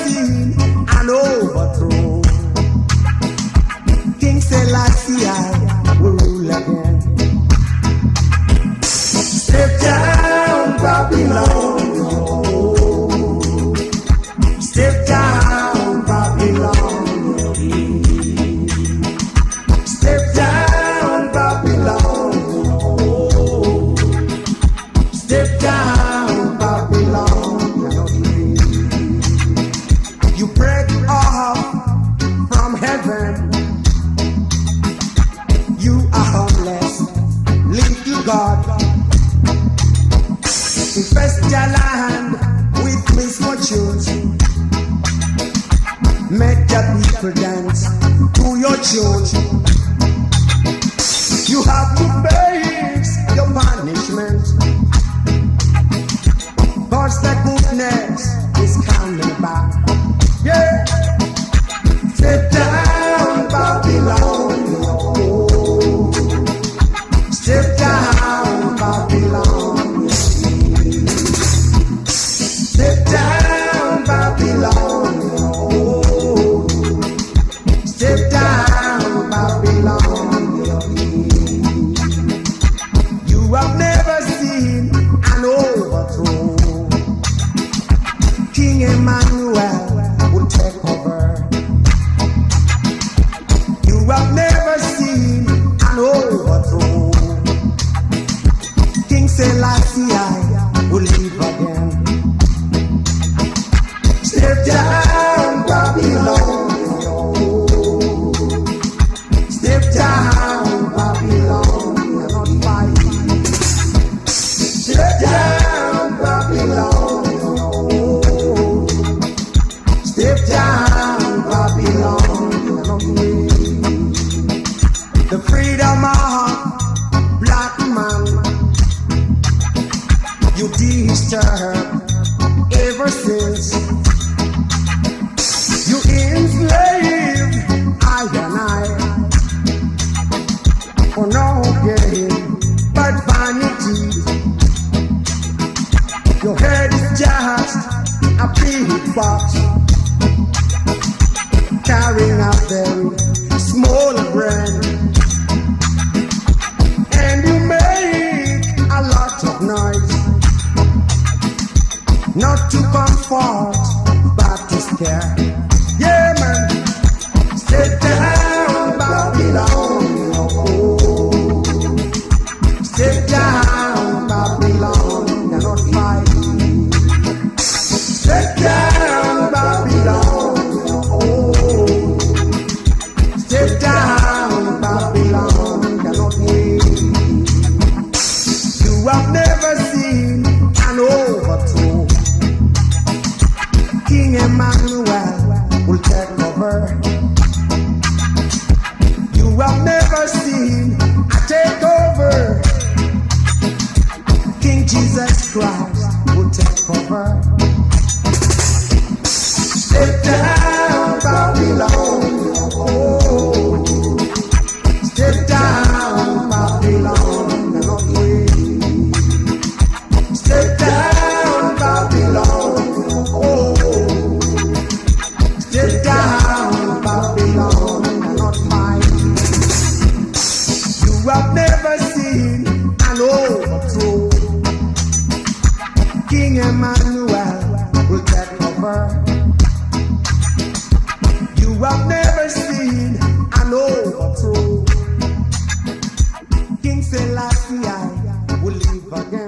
seen an overthrow. King Selassie will rule again. Step down, Babylon. Step down, Babylon. Step down, Babylon. Step down, Babylon. You break off from heaven. You are homeless. Leave to God. Infest your land with misfortunes. Make the people dance to your tunes. You have to face your punishment, cause the goodness is coming back. Yeah. Step down, Babylon. Step down, Babylon. Step down, Babylon. Step down, Babylon. You have never seen an overthrow. King Emmanuel will take over. You have never seen an overthrow. King Selassie will live again. Step down, Babylon. Step down, Babylon. You're not fighting. Step down, Babylon. Step down, Babylon. You're not winning. The freedom of black man you disturb ever since you enslaved I and I for no gain but vanity. Your head is just a big box carrying a very small brain, and you make a lot of noise, not to comfort but to scare. Yeah, man. Step down, Babylon. Step down, Babylon. You're not fighting. Step down, Babylon. Step down, Babylon. You're not winning. You have never seen an overthrow. King Emmanuel will take over. You have never seen a takeover. King Jesus Christ will take over. Step down, Babylon. Step down, Babylon. You're not winning. Step down, Babylon. Step down, Babylon. You're not fighting. You have never seen an overthrow. King Emmanuel will take over. You have never seen an overthrow. King Selassie will live again.